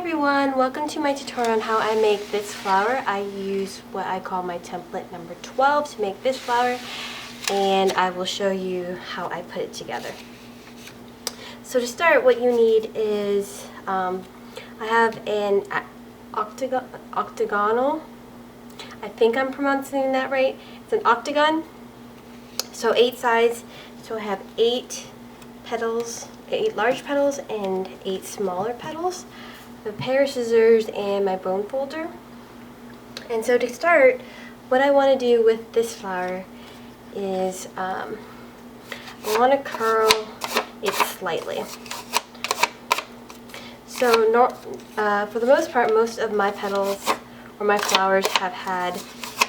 everyone, welcome to my tutorial on how I make this flower. I use what I call my template number 12 to make this flower, and I will show you how I put it together. So to start, what you need is, I have an octagonal, I think I'm pronouncing that right, it's an octagon, so 8 sides, so I have 8 petals, 8 large petals and 8 smaller petals, a pair of scissors, and my bone folder. And so to start, what I want to do with this flower is I want to curl it slightly. So for the most part, most of my petals or my flowers have had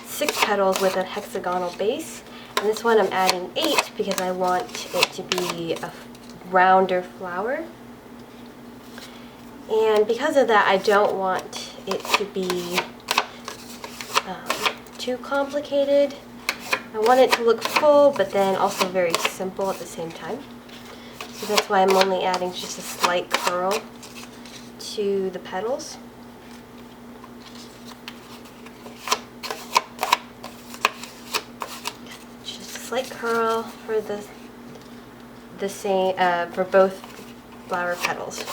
6 petals with a hexagonal base. And this one I'm adding 8 because I want it to be a rounder flower. And because of that, I don't want it to be too complicated. I want it to look full, but then also very simple at the same time. So that's why I'm only adding just a slight curl to the petals. Just a slight curl for the same for both flower petals.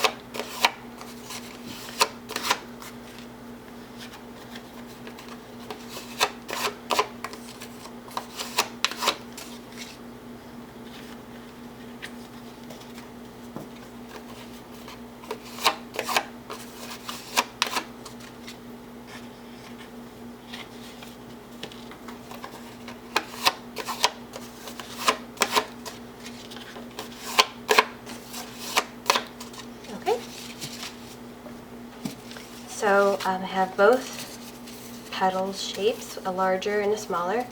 So I have both petal shapes, a larger and a smaller.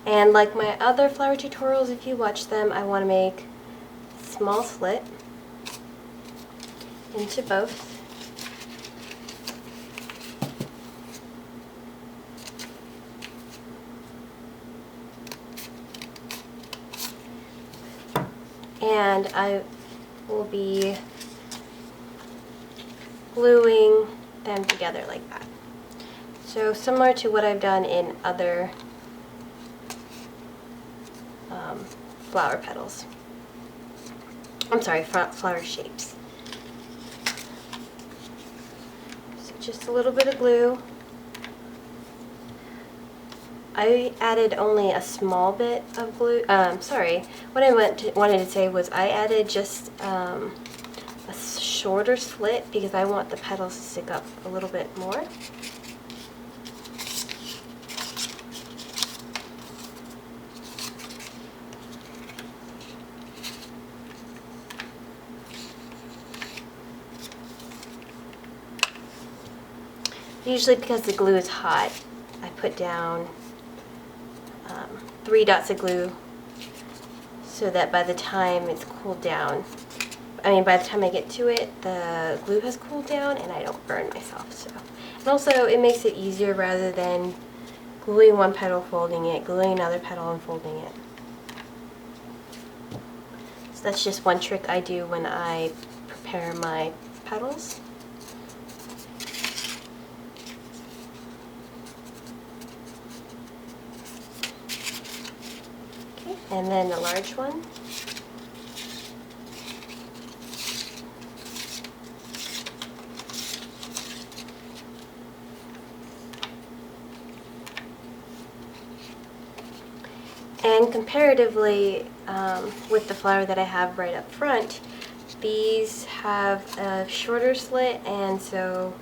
And like my other flower tutorials, if you watch them, I want to make a small slit into both. And I will be gluing them together like that. So similar to what I've done in other flower petals. I'm sorry, flower shapes. So just a little bit of glue. I added only a small bit of glue. Sorry, what I wanted to say was I added just a shorter slit because I want the petals to stick up a little bit more. Usually because the glue is hot, I put down 3 dots of glue so that by the time it's cooled down, by the time I get to it, the glue has cooled down and I don't burn myself. So, and also it makes it easier rather than gluing one petal, folding it, gluing another petal and folding it. So that's just one trick I do when I prepare my petals. Okay, and then the large one. And comparatively, with the flower that I have right up front, these have a shorter slit, and so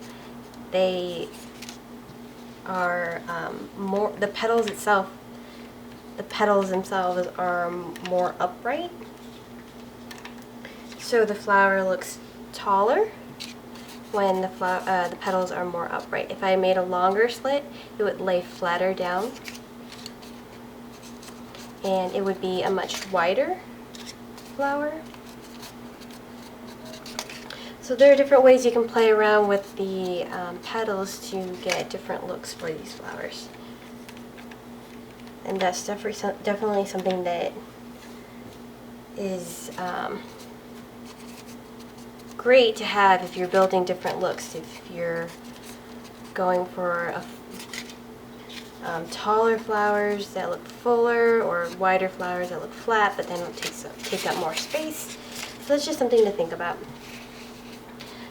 they are the petals themselves are more upright. So the flower looks taller when the petals are more upright. If I made a longer slit, it would lay flatter down, and it would be a much wider flower. So there are different ways you can play around with the petals to get different looks for these flowers. And that's definitely something that is great to have if you're building different looks. If you're going for taller flowers that look fuller, or wider flowers that look flat but then take up more space. So that's just something to think about.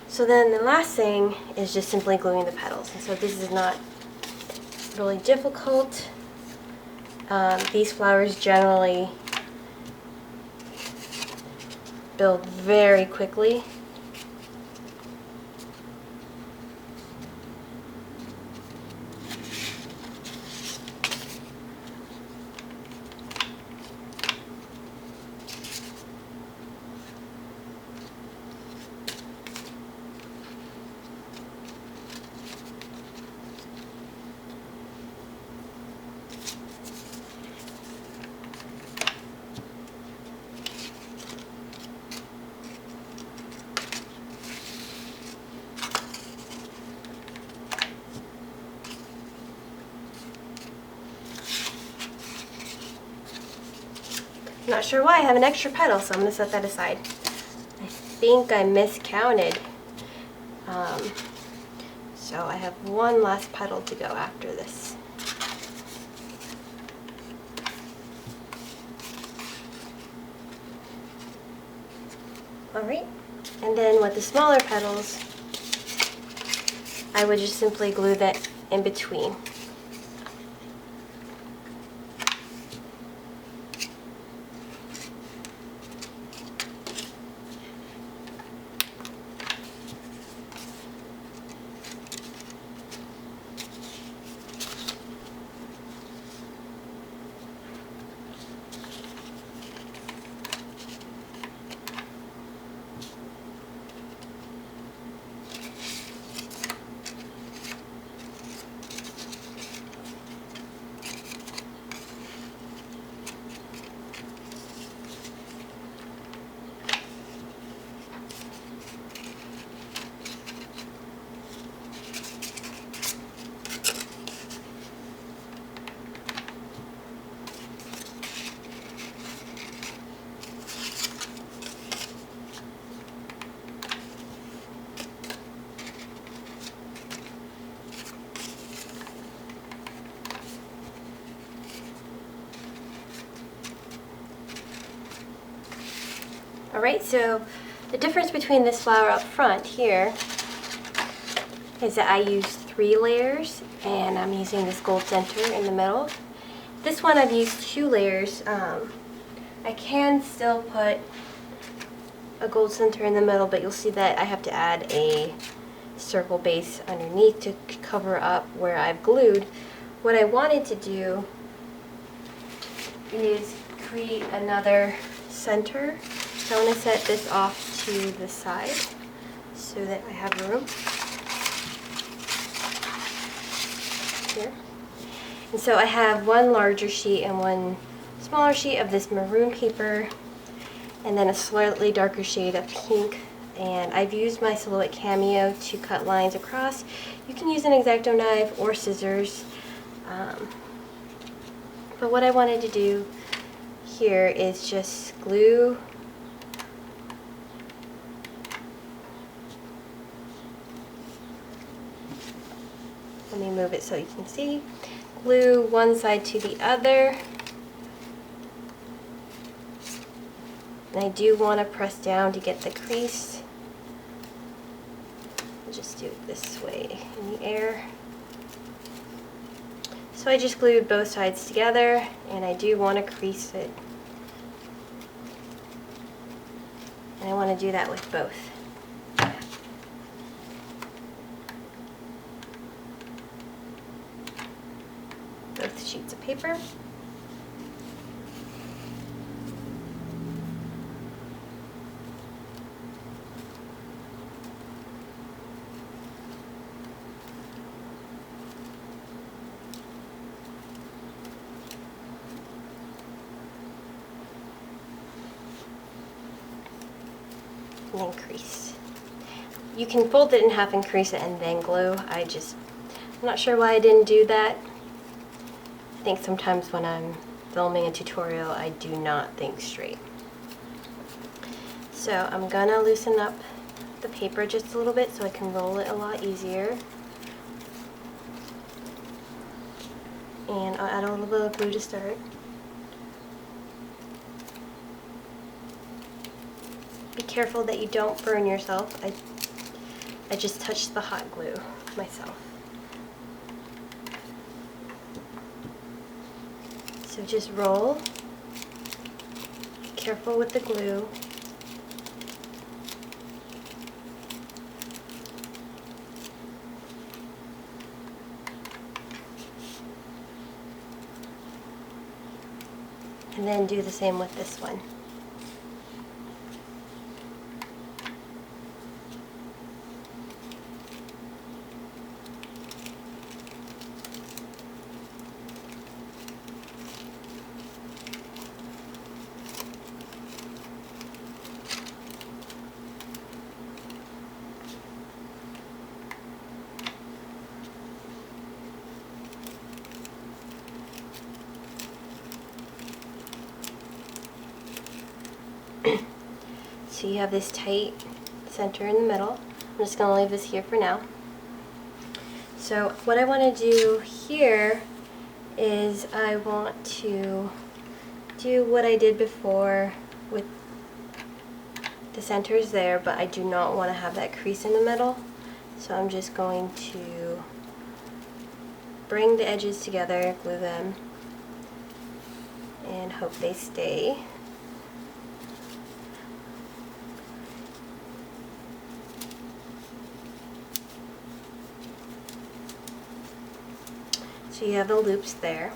So then the last thing is just simply gluing the petals. And so this is not really difficult. These flowers generally build very quickly. Not sure why I have an extra petal, so I'm going to set that aside. I think I miscounted. So I have one last petal to go after this. Alright, and then with the smaller petals, I would just simply glue that in between. Alright, so the difference between this flower up front here is that I used 3 layers, and I'm using this gold center in the middle. This one I've used 2 layers. I can still put a gold center in the middle, but you'll see that I have to add a circle base underneath to cover up where I've glued. What I wanted to do is create another center. So I'm going to set this off to the side so that I have room here. And so I have one larger sheet and one smaller sheet of this maroon paper, and then a slightly darker shade of pink. And I've used my Silhouette Cameo to cut lines across. You can use an X-Acto knife or scissors. But what I wanted to do here is just glue let me move it so you can see. Glue one side to the other. And I do want to press down to get the crease. I'll just do it this way in the air. So I just glued both sides together, and I do want to crease it. And I want to do that with both. Both sheets of paper. And then crease. You can fold it in half and crease it and then glue. I'm not sure why I didn't do that. I think sometimes when I'm filming a tutorial, I do not think straight. So I'm gonna loosen up the paper just a little bit so I can roll it a lot easier. And I'll add a little bit of glue to start. Be careful that you don't burn yourself. I just touched the hot glue myself. So just roll. Be careful with the glue. And then do the same with this one. So you have this tight center in the middle. I'm just going to leave this here for now. So what I want to do here is I want to do what I did before with the centers there, but I do not want to have that crease in the middle. So I'm just going to bring the edges together, glue them, and hope they stay. So you have the loops there.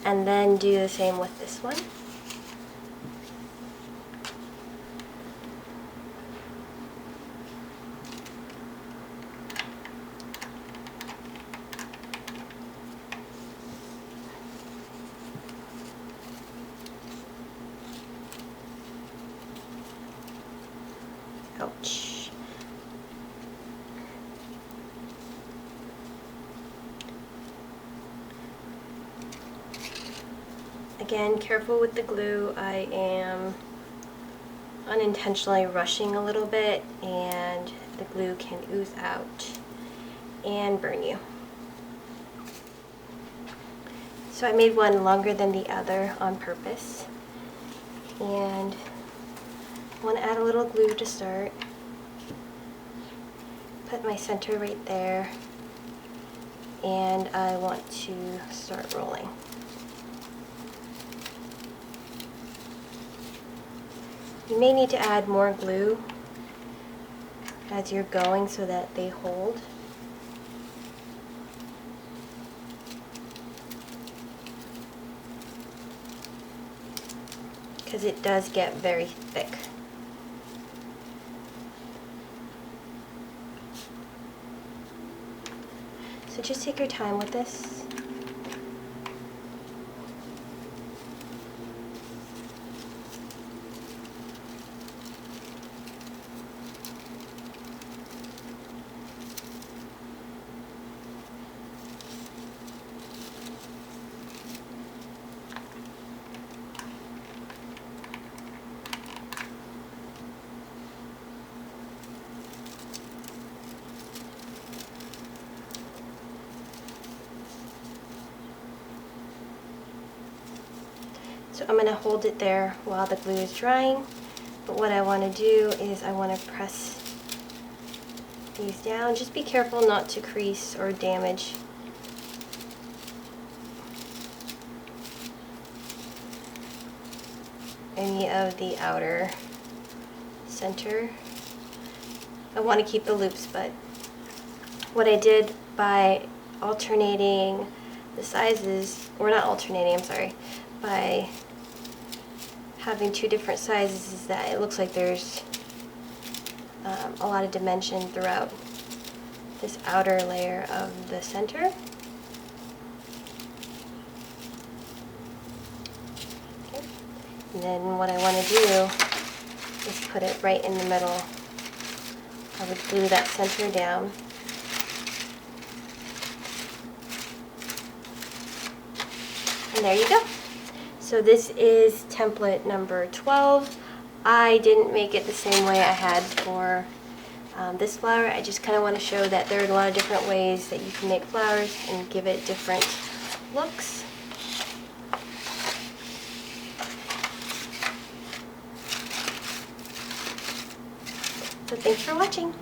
And then do the same with this one. Ouch. Again, careful with the glue. I am unintentionally rushing a little bit and the glue can ooze out and burn you. So I made one longer than the other on purpose. And I want to add a little glue to start. Put my center right there. And I want to start rolling. You may need to add more glue as you're going so that they hold. Because it does get very thick. So just take your time with this. So I'm going to hold it there while the glue is drying, but what I want to do is I want to press these down. Just be careful not to crease or damage any of the outer center. I want to keep the loops, but what I did by alternating the sizes, or not alternating, I'm sorry, by having two different sizes is that it looks like there's a lot of dimension throughout this outer layer of the center. Okay. And then what I want to do is put it right in the middle. I would glue that center down. And there you go. So this is template number 12 I didn't make it the same way I had for this flower. I just kind of want to show that there are a lot of different ways that you can make flowers and give it different looks. So thanks for watching.